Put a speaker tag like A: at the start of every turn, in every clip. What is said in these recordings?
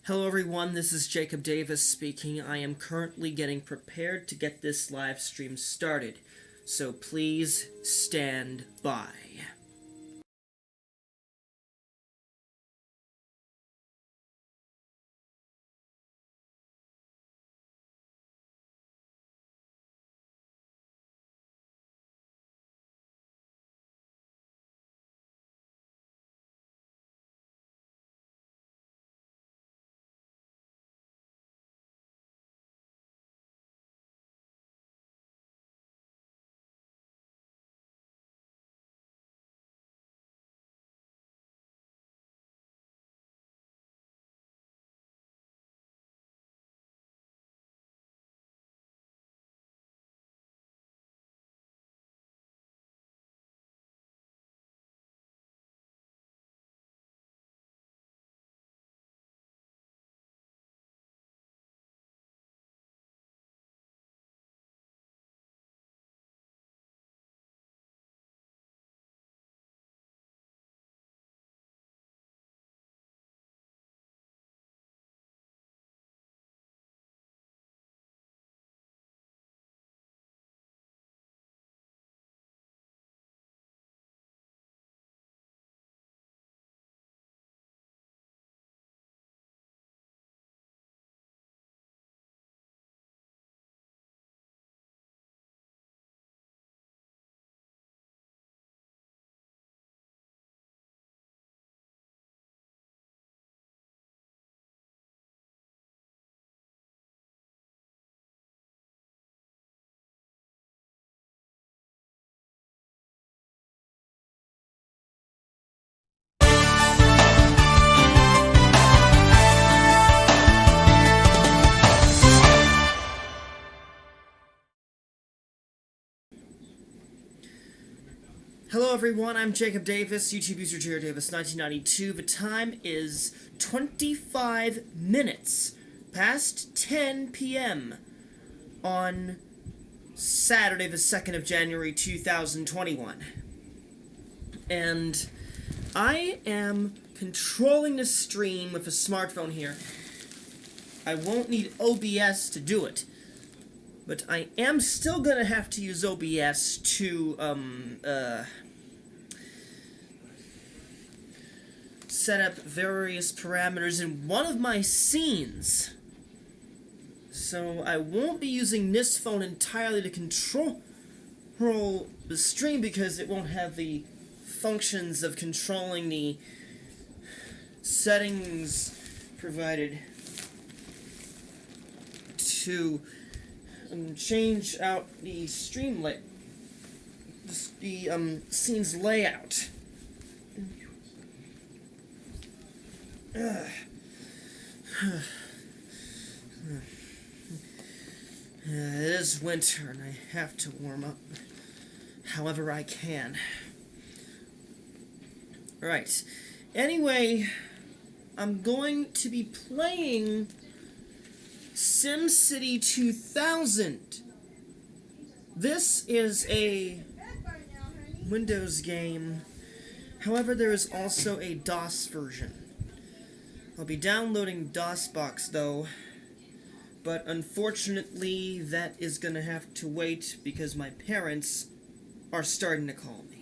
A: Hello everyone, this is Jacob Davis speaking. I am currently getting prepared to get this live stream started, so please stand by. Hello everyone, I'm Jacob Davis, YouTube user Jared Davis 1992. The time is 25 minutes past 10 p.m. on Saturday the 2nd of January 2021. And I am controlling the stream with a smartphone here. I won't need OBS to do it. But I am still gonna have to use OBS to, set up various parameters in one of my scenes. So I won't be using this phone entirely to control the stream because it won't have the functions of controlling the settings provided to change out the stream the scene's layout. It is winter and I have to warm up however I can. Right. Anyway, I'm going to be playing SimCity 2000. This is a Windows game. However, there is also a DOS version. I'll be downloading DOSBox though, but unfortunately that is gonna have to wait because my parents are starting to call me.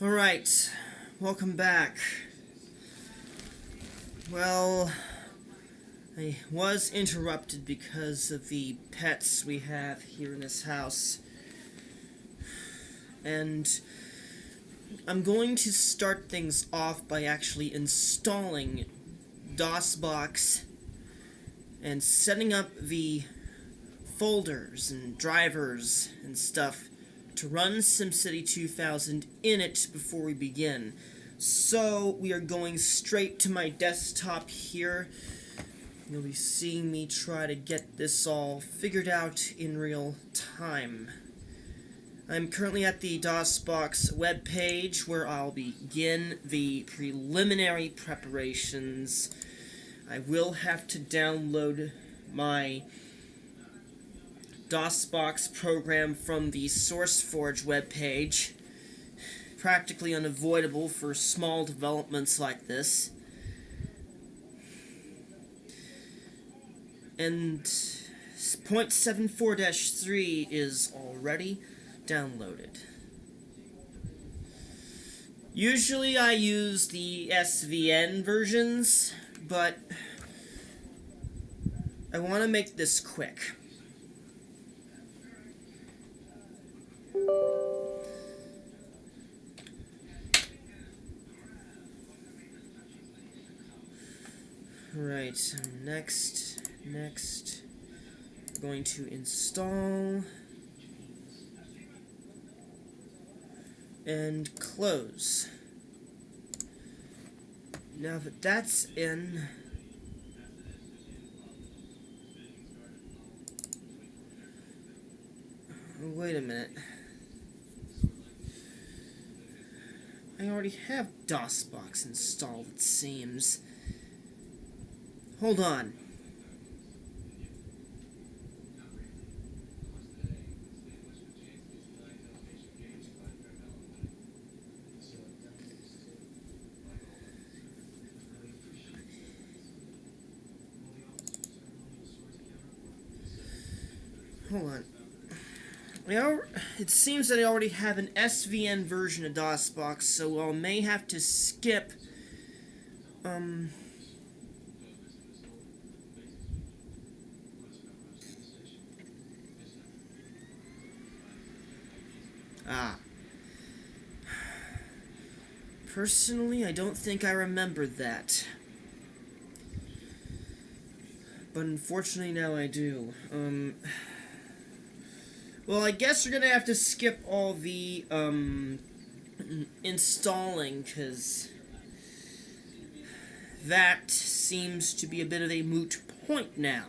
A: Alright, welcome back. Well, I was interrupted because of the pets we have here in this house. And I'm going to start things off by actually installing DOSBox and setting up the folders and drivers and stuff to run SimCity 2000 in it before we begin. So we are going straight to my desktop here. You'll be seeing me try to get this all figured out in real time. I'm currently at the DOSBox webpage where I'll begin the preliminary preparations. I will have to download my DOSBox program from the SourceForge webpage. Practically unavoidable for small developments like this. And 0.74-3 is already downloaded. Usually I use the SVN versions, but I want to make this quick. Right, so next, we're going to install and close. Now that that's in, wait a minute. I already have DOSBox installed, it seems. Hold on. Hold on. It seems that I already have an SVN version of DOSBox, so I may have to skip Personally, I don't think I remember that. But unfortunately now I do. Well, I guess we're gonna have to skip all the, installing, because that seems to be a bit of a moot point now.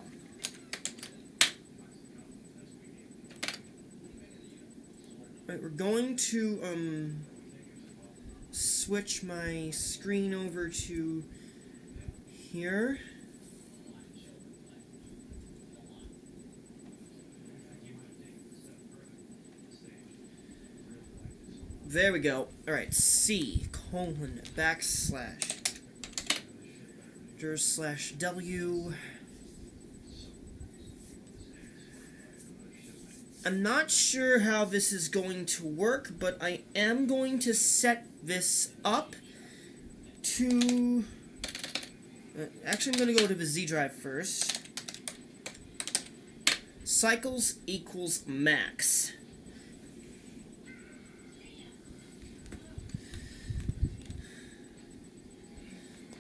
A: Right, we're going to, switch my screen over to here. There we go. Alright, C:\\W. I'm not sure how this is going to work, but I am going to set this up to... actually, I'm going to go to the Z drive first. Cycles equals max.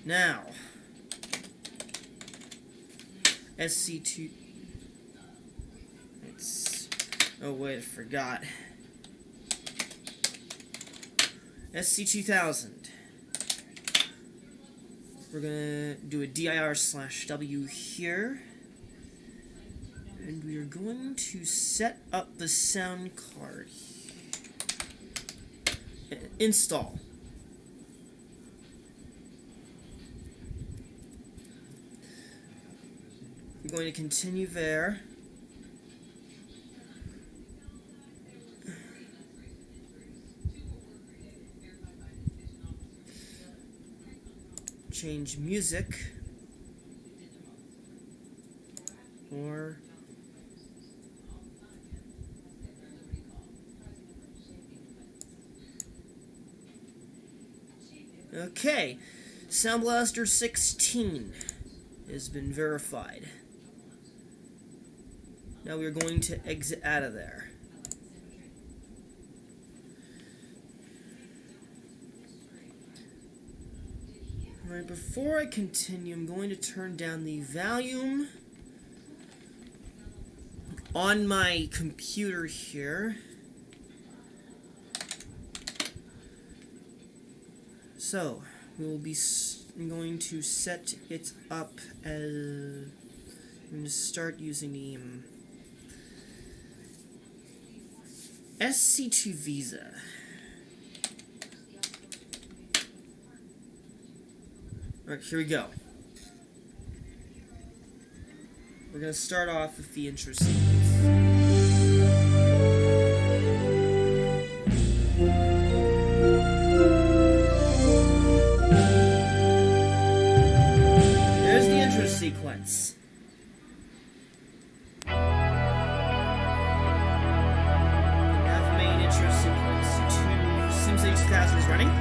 A: Now, SC2... oh wait, I forgot. SC2000. We're gonna do a dir/W here. And we are going to set up the sound card. Install. We're going to continue there. Change music, or Okay, Sound Blaster 16 has been verified. Now we're going to exit out of there. Alright, before I continue, I'm going to turn down the volume on my computer here. So, I'm going to set it up as... I'm going to start using the SC2 Visa. Alright, here we go. We're going to start off with the intro sequence. There's the intro sequence. We have the main intro sequence to SimCity 2000 is running.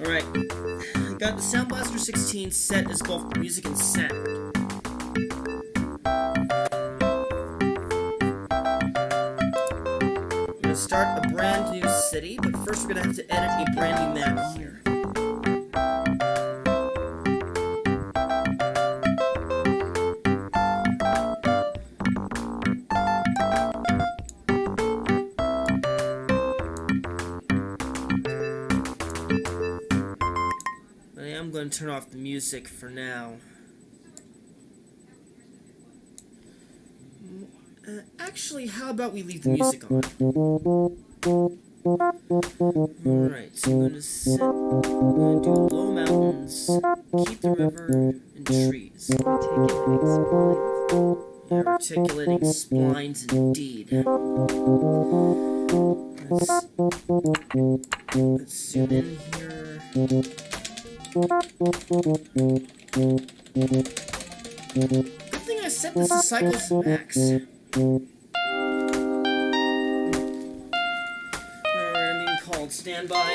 A: Alright, I got the Sound Blaster 16 set as both music and sound. We're going to start a brand new city, but first we're going to have to edit a brand new map here. I'm going to turn off the music for now. Actually, how about we leave the music on? Alright, so I'm going to do low mountains, keep the river, and trees. Articulating splines indeed. Let's zoom in here. Good thing I set this to cycles to max. Alright, I'm being called standby.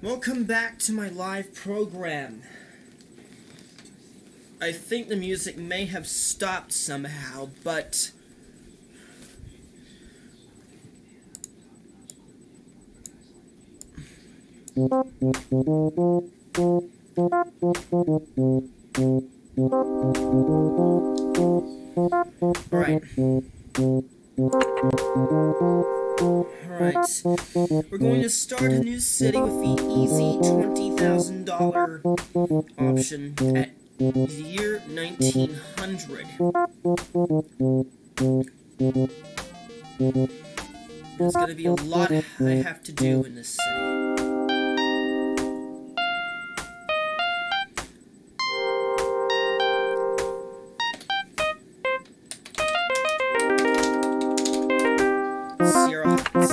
A: Welcome back to my live program. I think the music may have stopped somehow, but Alright. Alright. We're going to start a new city with the easy $20,000 option at the year 1900. There's going to be a lot I have to do in this city. Sierra Heights.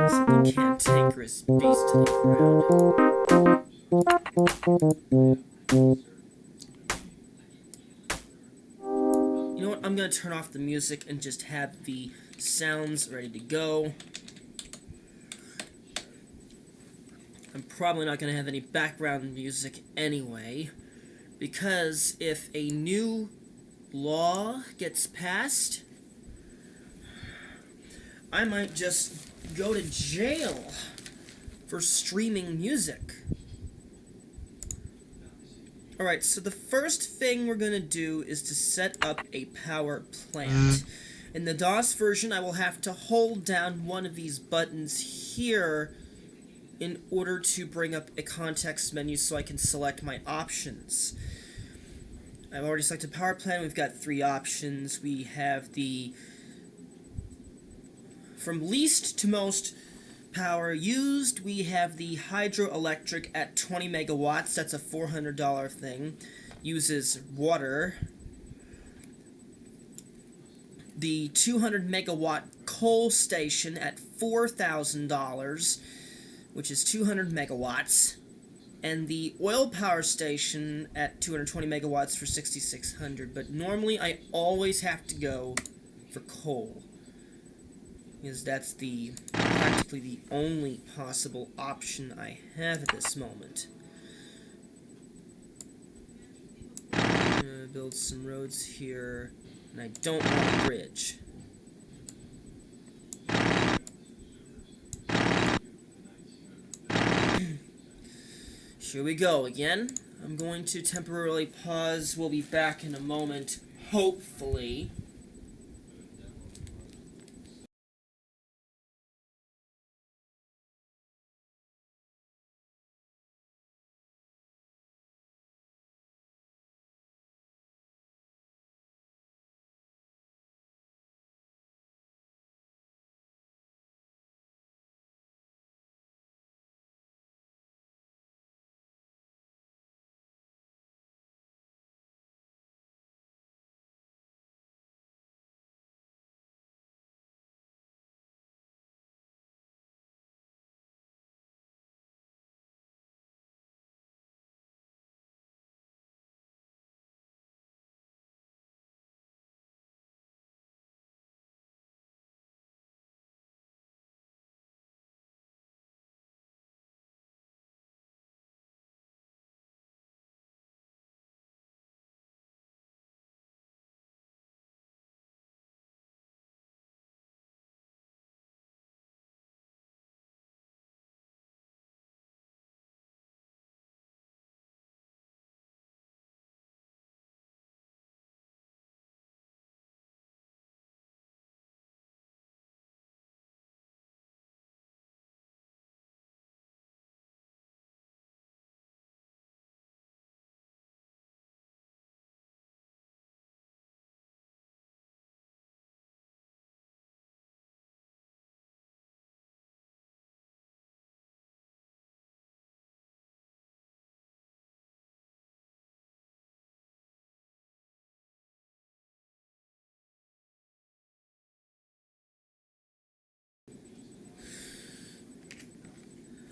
A: Some cantankerous beast to the ground. You know what? I'm gonna turn off the music and just have the sounds ready to go. I'm probably not gonna have any background music anyway, because if a new law gets passed, I might just go to jail for streaming music. Alright, so the first thing we're gonna do is to set up a power plant. In the DOS version, I will have to hold down one of these buttons here in order to bring up a context menu so I can select my options. I've already selected power plant. We've got 3 options. We have the from least to most power used, we have the hydroelectric at 20 megawatts. That's a $400 thing. Uses water. The 200 megawatt coal station at $4,000, which is 200 megawatts. And the oil power station at 220 megawatts for 6,600. But normally I always have to go for coal, because that's practically the only possible option I have at this moment. I'm gonna build some roads here, and I don't want a bridge. Here we go again. I'm going to temporarily pause. We'll be back in a moment, hopefully.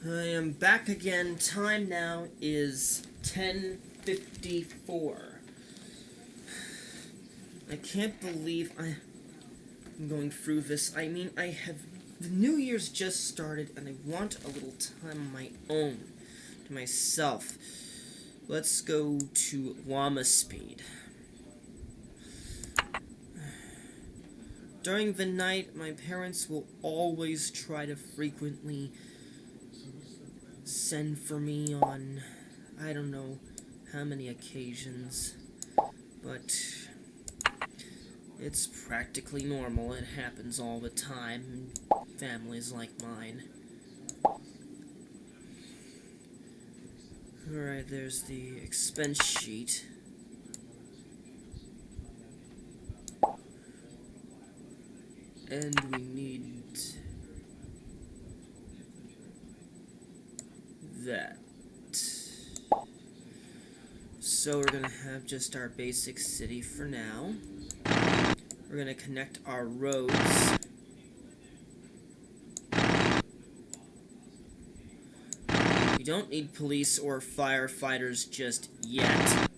A: I am back again. Time now is 10:54. I can't believe I'm going through this. I mean, the New Year's just started, and I want a little time on my own, to myself. Let's go to llama speed. During the night, my parents will always try to frequently send for me on, I don't know how many occasions, but it's practically normal. It happens all the time in families like mine. Alright, there's the expense sheet. And we need that. So we're gonna have just our basic city for now. We're gonna connect our roads. We don't need police or firefighters just yet.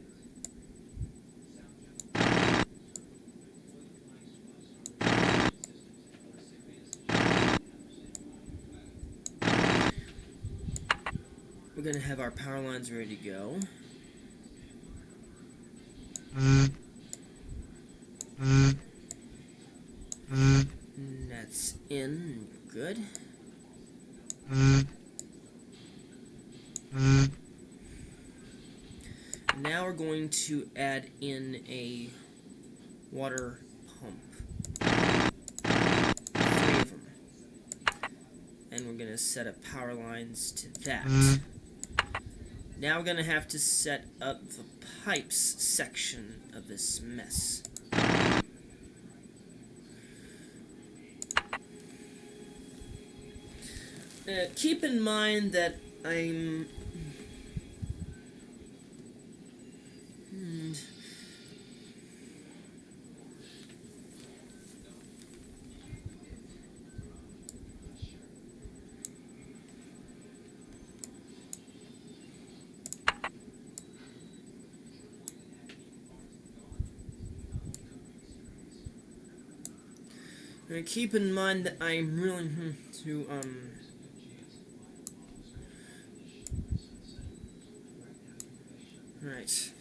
A: We're gonna have our power lines ready to go. And that's in. Good. Now we're going to add in a water pump. 3 of them. And we're going to set up power lines to that. Now we're going to have to set up the pipes section of this mess. Keep in mind that I'm... keep in mind that I'm really to right.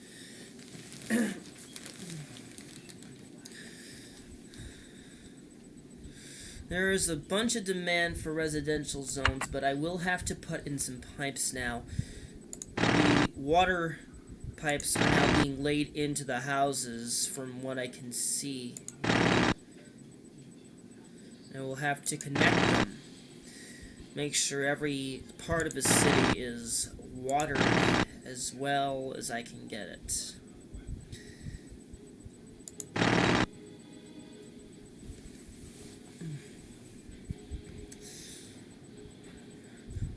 A: There is a bunch of demand for residential zones, but I will have to put in some pipes now. The water pipes are now being laid into the houses from what I can see. I will have to connect them. Make sure every part of the city is watered as well as I can get it.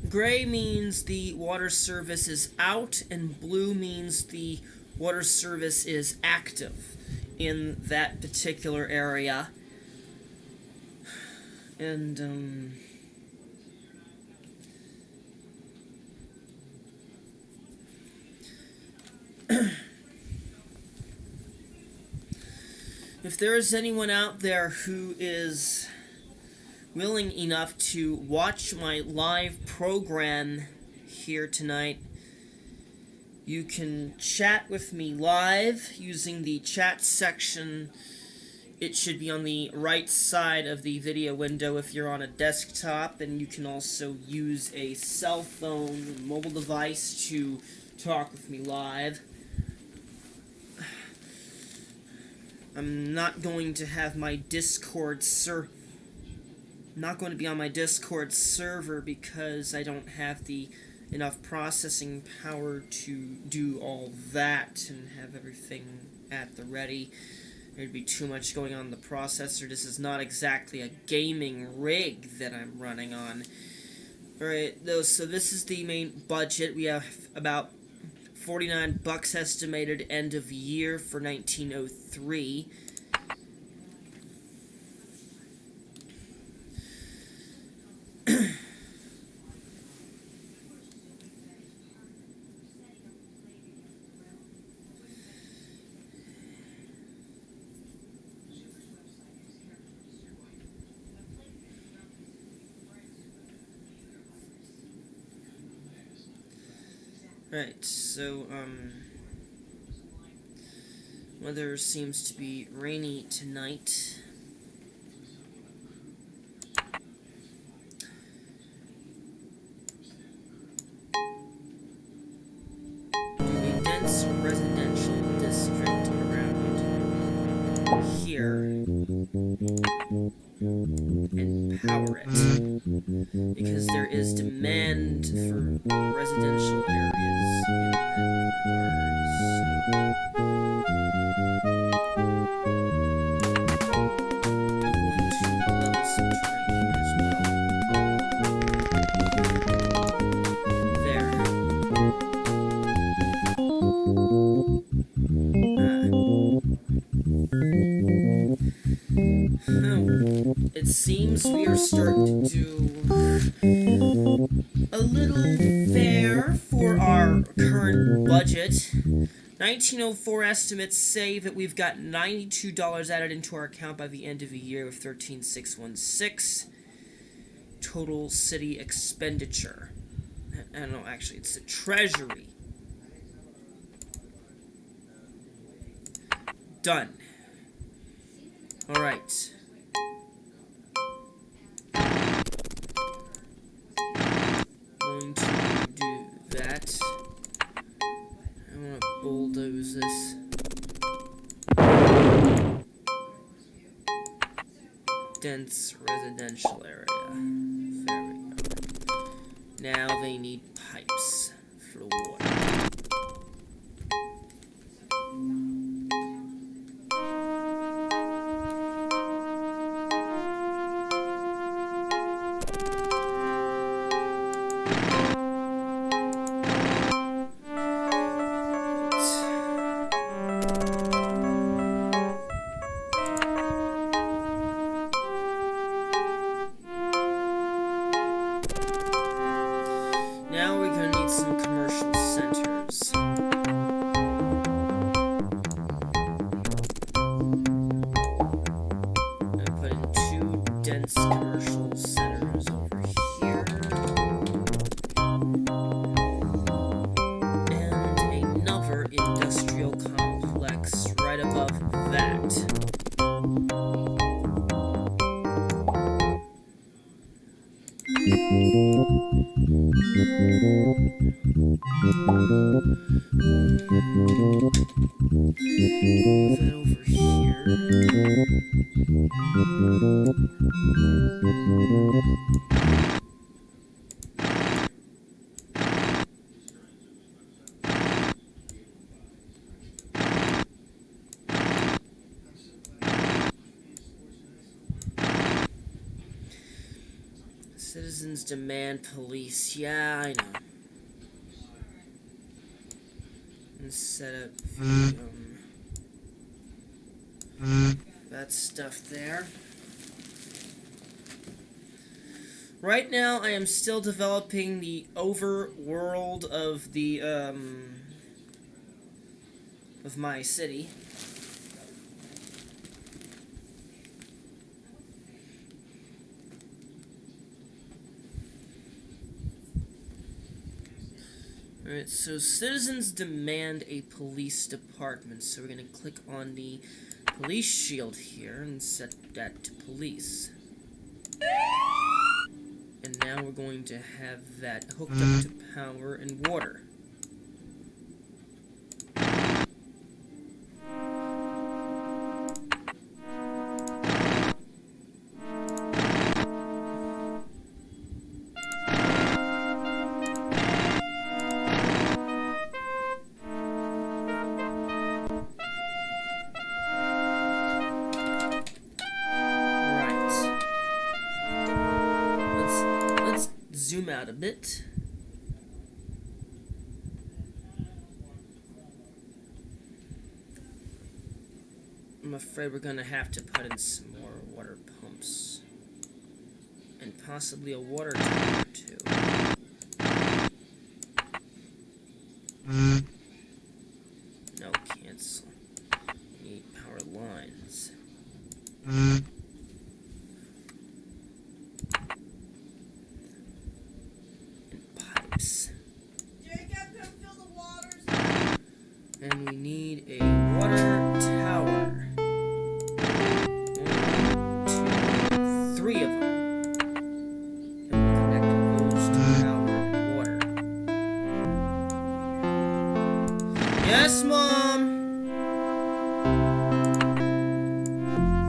A: Gray means the water service is out, and blue means the water service is active in that particular area. And, if there is anyone out there who is willing enough to watch my live program here tonight, you can chat with me live using the chat section. It should be on the right side of the video window if you're on a desktop, and you can also use a cell phone, mobile device to talk with me live. I'm not going to have my Discord not going to be on my Discord server because I don't have enough processing power to do all that and have everything at the ready. There'd be too much going on in the processor. This is not exactly a gaming rig that I'm running on. Alright, so this is the main budget. We have about $49 estimated end of year for 1903. Right, so, weather seems to be rainy tonight. A dense residential district around here. And power it. Because there is demand for residential areas in that regard, so I'm going to level some terrain here as well. There. It seems we are starting to do a little fair for our current budget. 1904 estimates say that we've got $92 added into our account by the end of the year with 13,616 total city expenditure. I don't know, actually, it's the treasury. Done. Alright. Going to do that. I want to bulldoze this. Dense residential area. There we go. Now they need pipes for water. Now we're going to need some commercial centers. I'm going to put in 2 dense commercial centers over here. And another industrial complex right above that. Move that over here. Citizens demand police. Yeah, I know. And set up that stuff there. Right now, I am still developing the overworld of the of my city. Alright, so citizens demand a police department. So we're going to click on the police shield here and set that to police. And now we're going to have that hooked up to power and water. Zoom out a bit. I'm afraid we're gonna have to put in some more water pumps. And possibly a water tower too. No, cancel. Need power lines.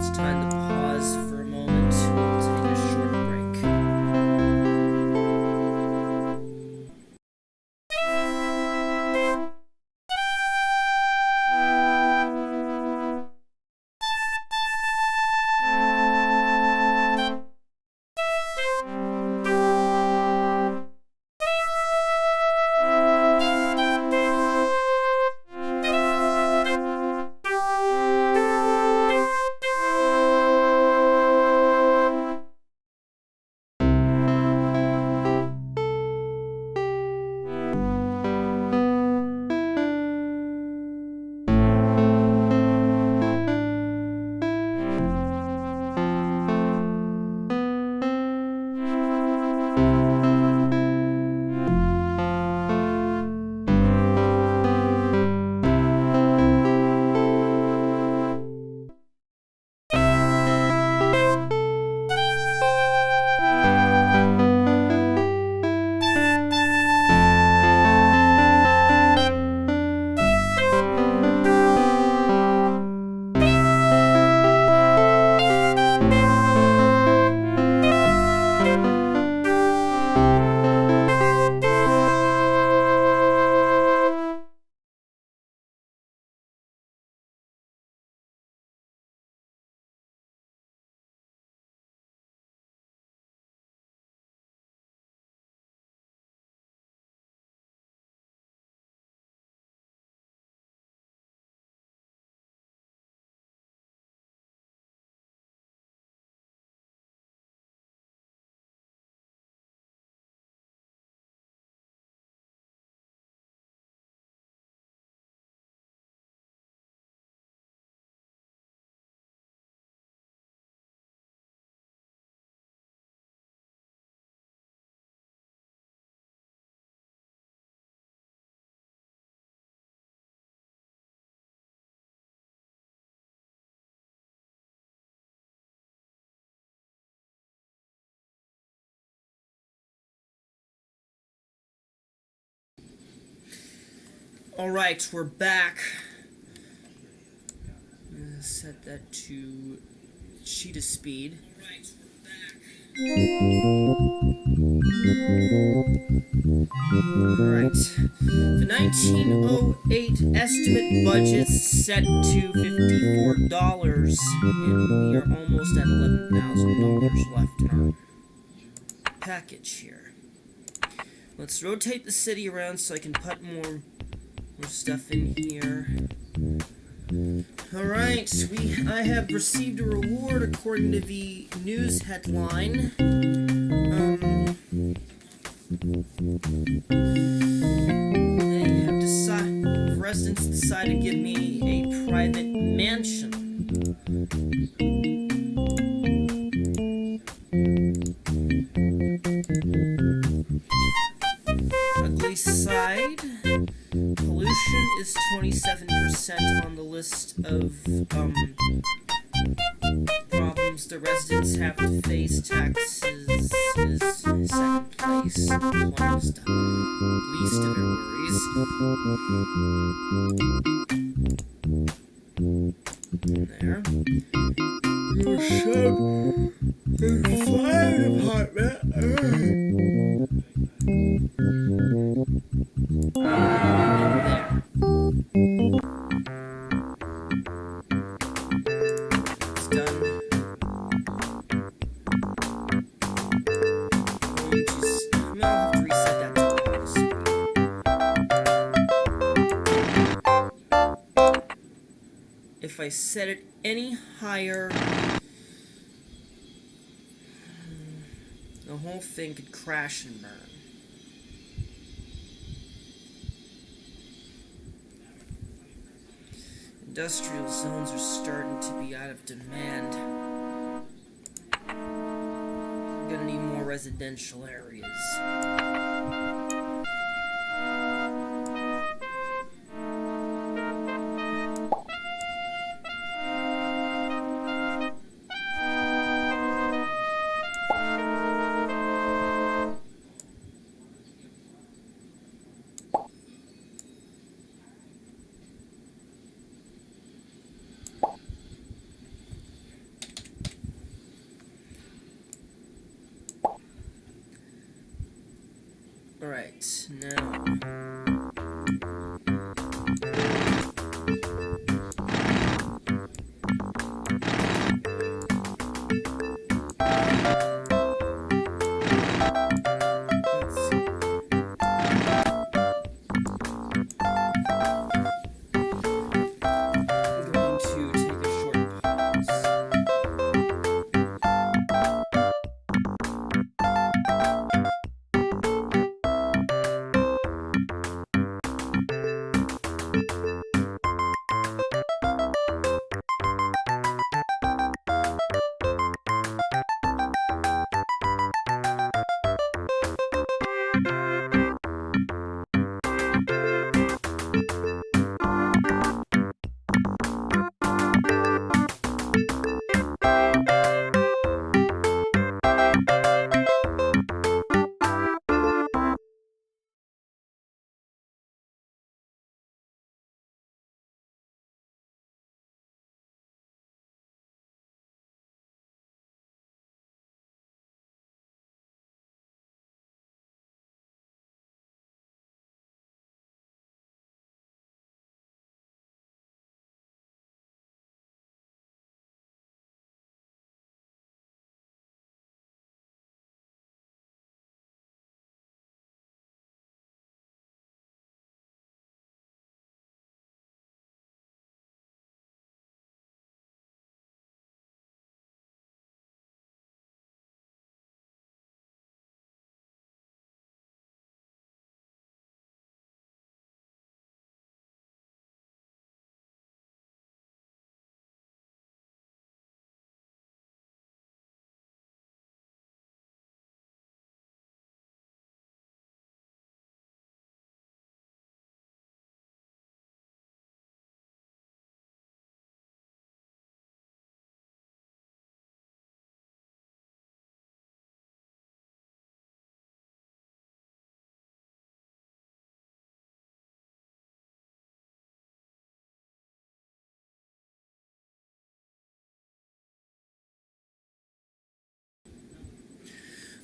A: It's time to pause for a moment. We'll take a short break. Alright, we're back. I'm gonna set that to cheetah speed. Alright. The 1908 estimate budget's set to $54, and we are almost at $11,000 left in our package here. Let's rotate the city around so I can put more stuff in here. Alright, I have received a reward according to the news headline. Residents decided to give me a private mansion. Ugly side. Pollution is 27% on the list of problems the residents have to face. Taxes is second place. Employment is the least of their worries. There. You should the fire department. There. It's done. I'm gonna have to reset that to speed. If I set it any higher, the whole thing could crash and burn. Industrial zones are starting to be out of demand. I'm gonna need more residential areas. now.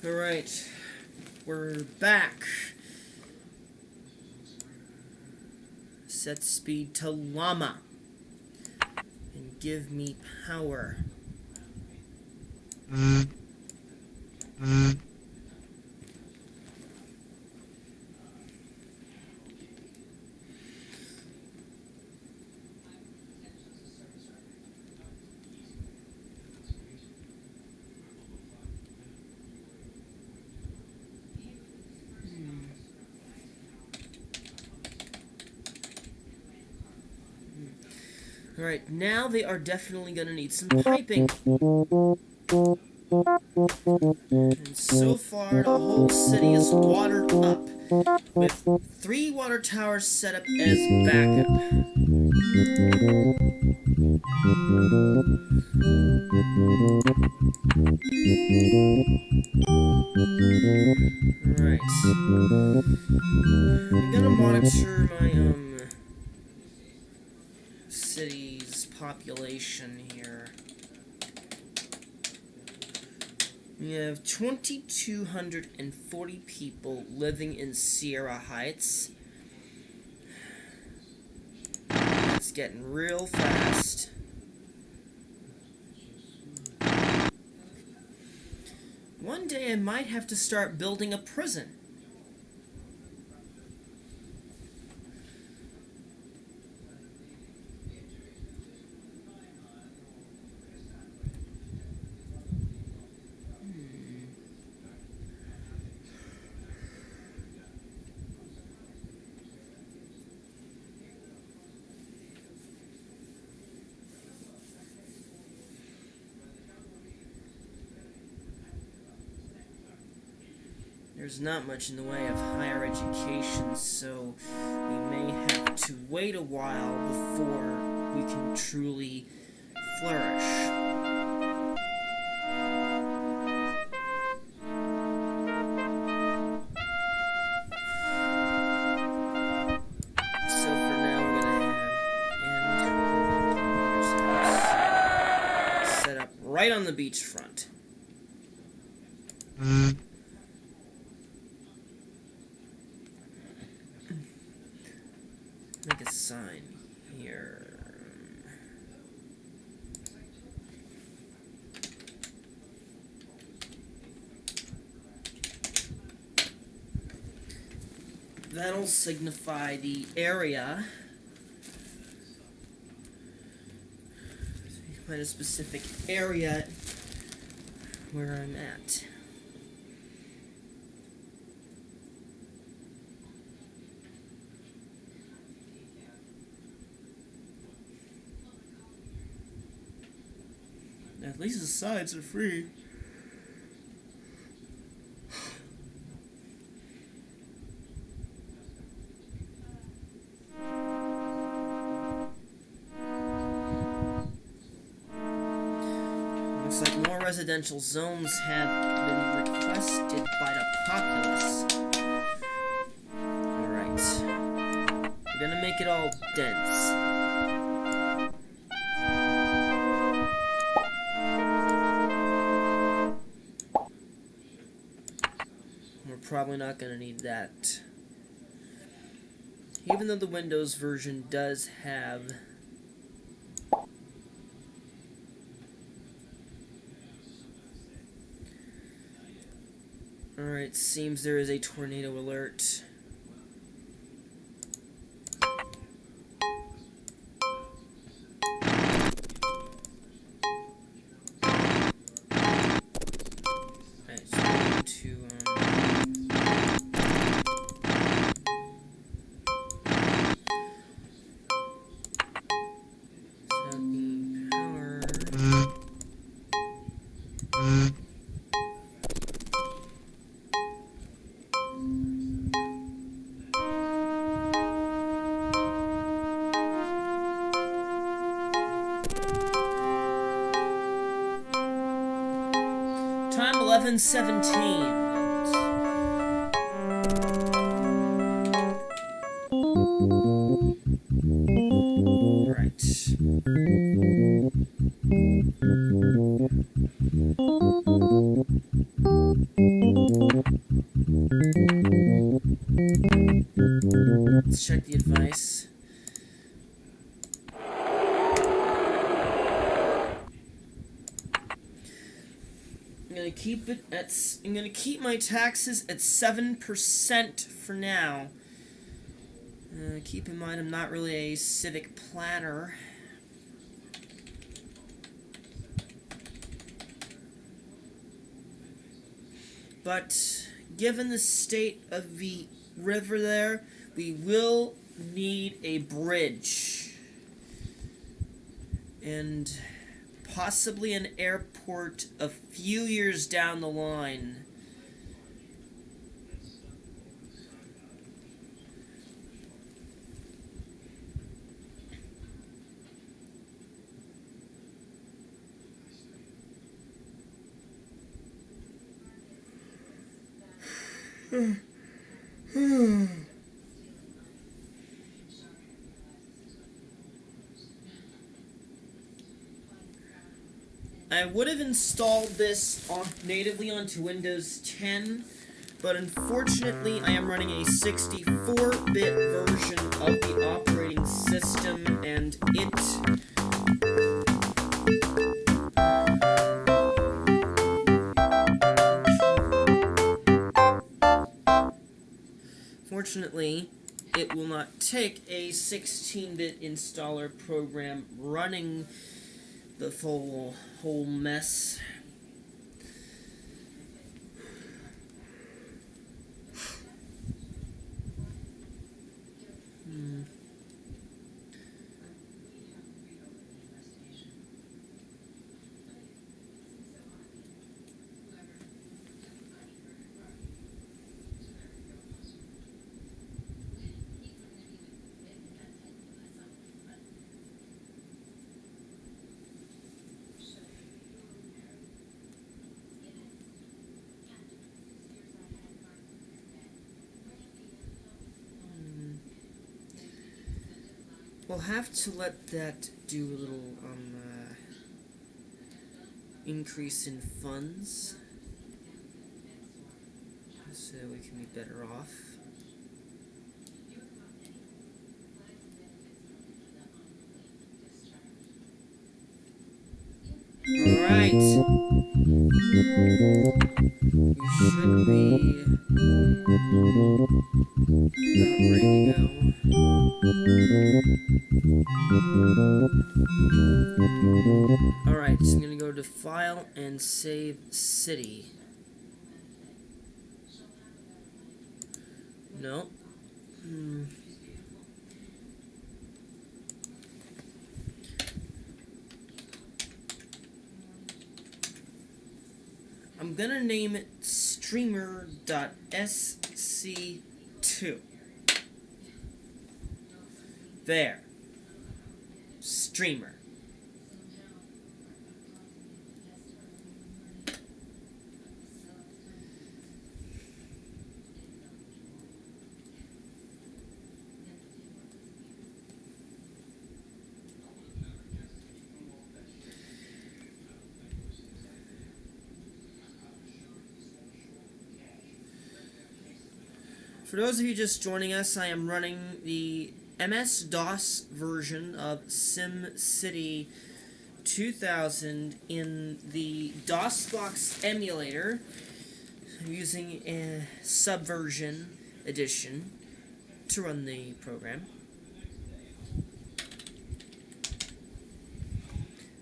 A: Alright, we're back. Set speed to llama. And give me power. Alright, now they are definitely going to need some piping. And so far, the whole city is watered up, with 3 water towers set up as backup. Alright. I'm gonna monitor my, city's population here. We have 2,240 people living in Sierra Heights. It's getting real fast. One day I might have to start building a prison. There's not much in the way of higher education, so we may have to wait a while before we can truly flourish. So for now, we're gonna have set up right on the beachfront. sign here. That'll signify the area. So you can find a specific area where I'm at. At least the sides are free. Looks like more residential zones have been requested by the populace. Alright. We're gonna make it all dense. We're probably not gonna need that. Even though the Windows version does have Alright, seems there is a tornado alert. Alright, so I'm going to setting power. Time 11:17. Right. Let's check the advice. I'm gonna keep my taxes at 7% for now. Keep in mind I'm not really a civic planner. But given the state of the river there, we will need a bridge. And possibly an airport a few years down the line. I would have installed this natively onto Windows 10, but unfortunately I am running a 64-bit version of the operating system, and fortunately, it will not take a 16-bit installer program running the whole mess. We'll have to let that do a little increase in funds so we can be better off. Alright. We should be about ready to go. Alright, so I'm gonna go to File and Save City. No. I'm gonna name it streamer.sc2. There. Streamer. For those of you just joining us, I am running the MS-DOS version of SimCity 2000 in the DOSBox emulator. I'm using a Subversion edition to run the program.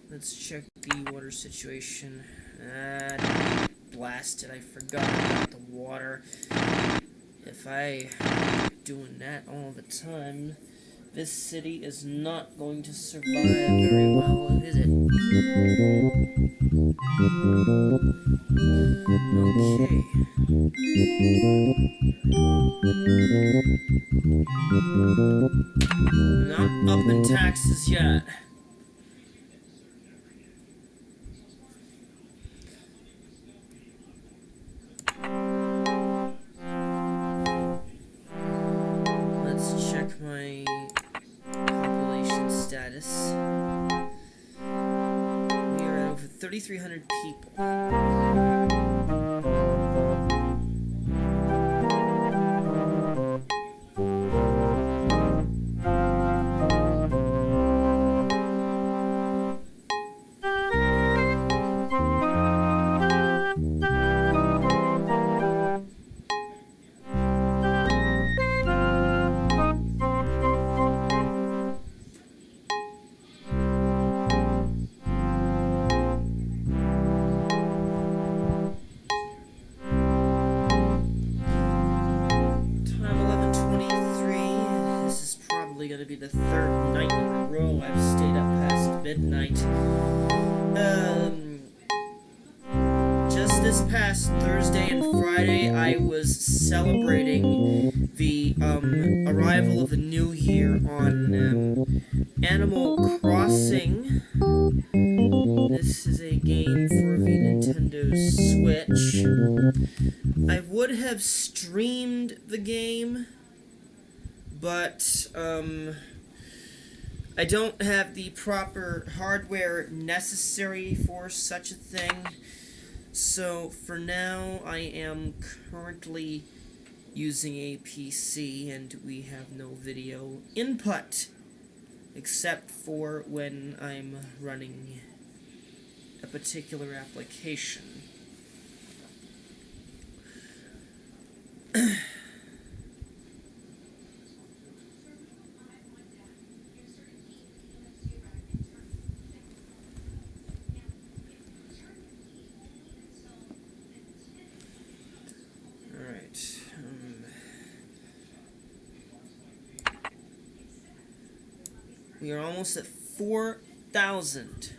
A: Let's check the water situation. Blasted, I forgot about the water. If I doing that all the time, this city is not going to survive very well, is it? Okay. Not up in taxes yet. My population status. We are at over 3,300 people. Going to be the third night in a row I've stayed up past midnight. Just this past Thursday and Friday, I was celebrating the arrival of the new year on Animal Crossing. This is a game for the Nintendo Switch. I would have streamed the game, but I don't have the proper hardware necessary for such a thing. So for now, I am currently using a PC, and we have no video input, except for when I'm running a particular application. We are almost at 4,000.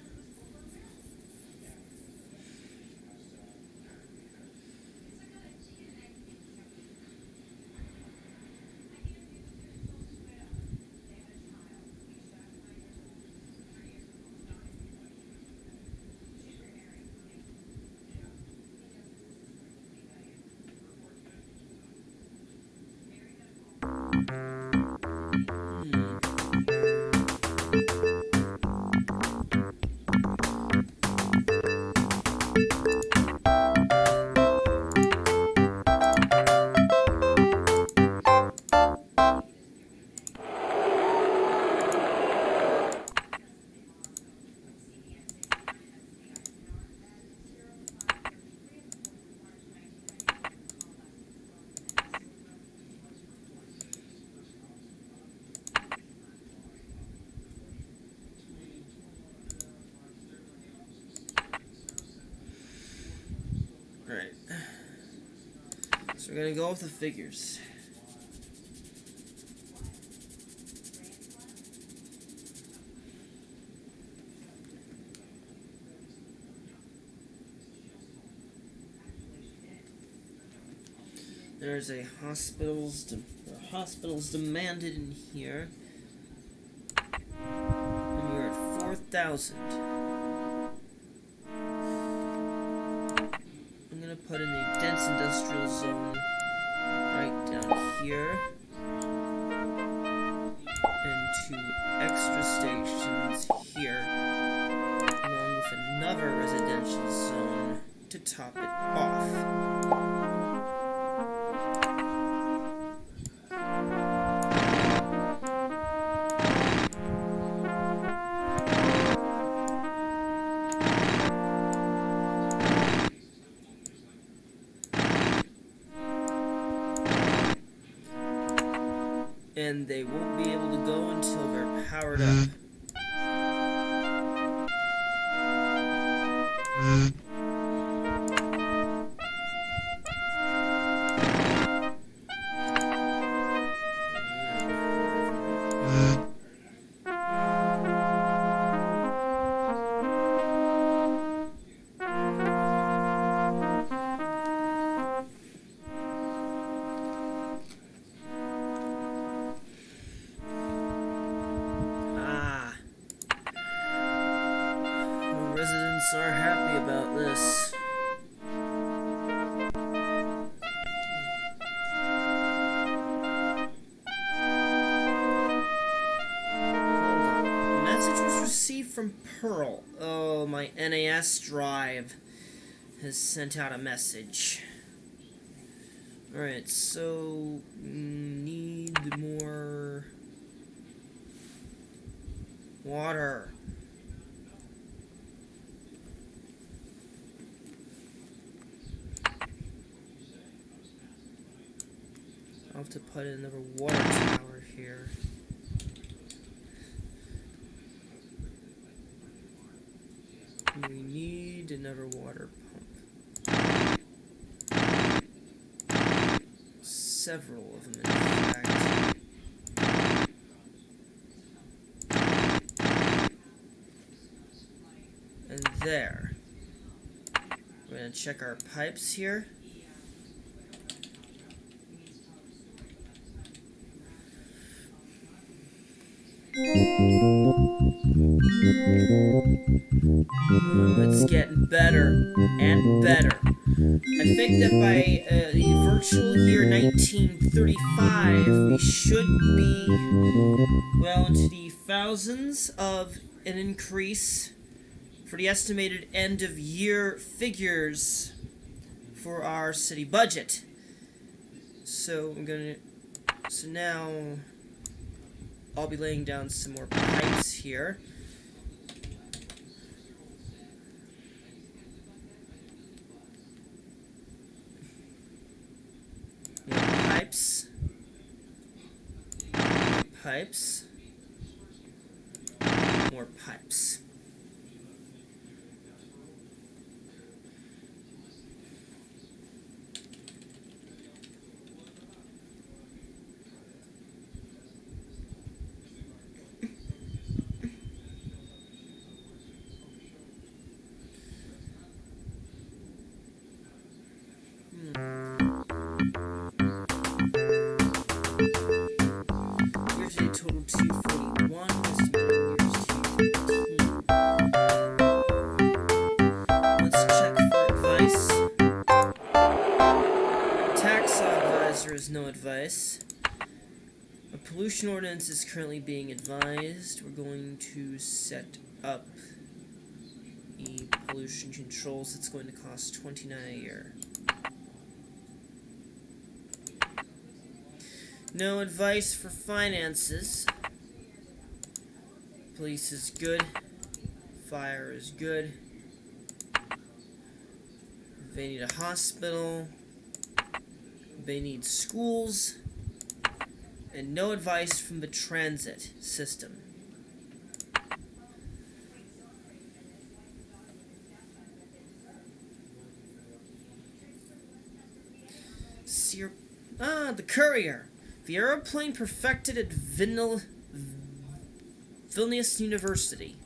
A: Alright. So we're gonna go with the figures. There's a hospitals demanded in here. And we're at 4,000. I'm gonna put in a dense industrial zone right down here. And 2 extra stations here. Along with another residential zone to top it off. And they won't be able to go until they're powered up. Are happy about this. Message was received from Pearl. Oh, my NAS drive has sent out a message. Alright, so need more water. I'll have to put in another water tower here. We need another water pump. Several of them, in fact. And there. We're gonna check our pipes here. It's getting better and better. I think that by the virtual year 1935, we should be well into the thousands of an increase for the estimated end-of-year figures for our city budget. So now I'll be laying down some more pipes here. More pipes. More pipes. More pipes. Total 241. Let's check for advice. Tax advisor is no advice. A pollution ordinance is currently being advised. We're going to set up the pollution controls. It's going to cost $29 a year. No advice for finances. Police is good. Fire is good. They need a hospital. They need schools. And no advice from the transit system. see your... Ah, the courier. The aeroplane perfected at Vilnius University.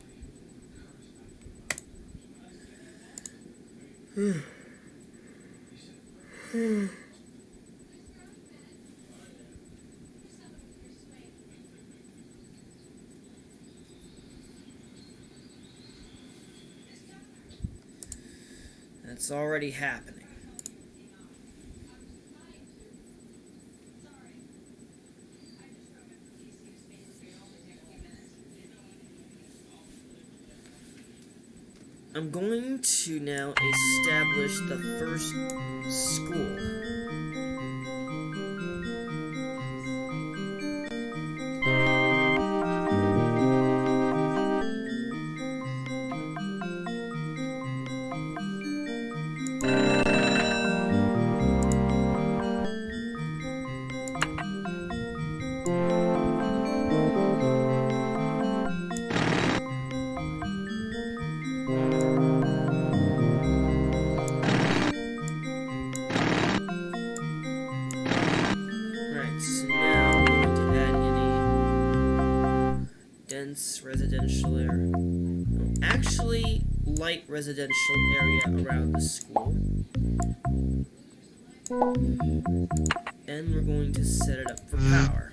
A: It's already happening. I'm going to now establish the first school. Residential area. Actually, light residential area around the school. And we're going to set it up for power.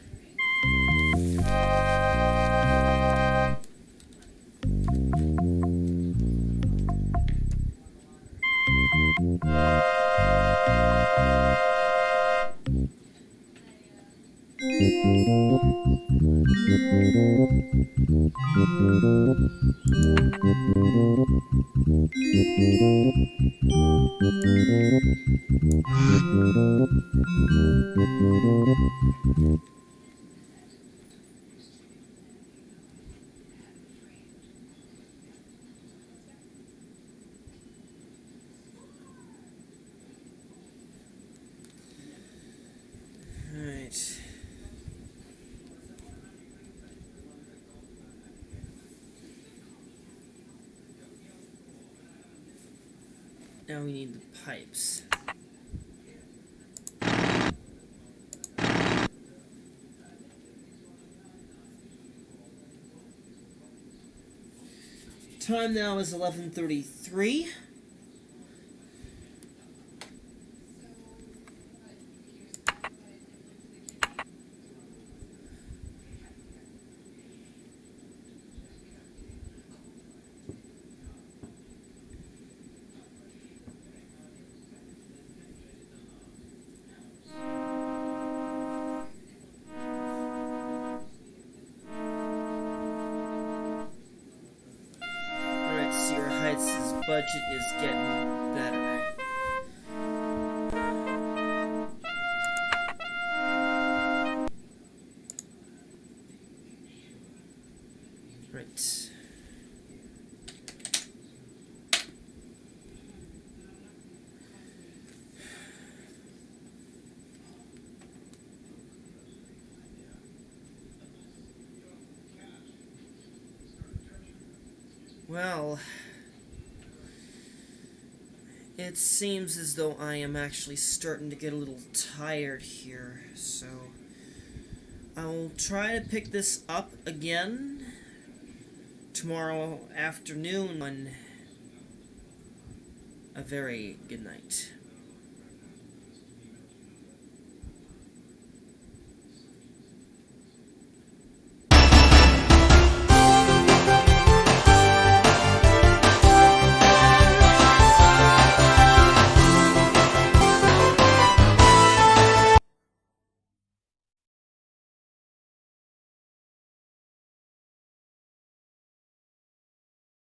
A: Alright. Now we need the pipes. Time now is 11:33. Budget is getting better. Right. Well, it seems as though I am actually starting to get a little tired here, so I'll try to pick this up again tomorrow afternoon on a very good night.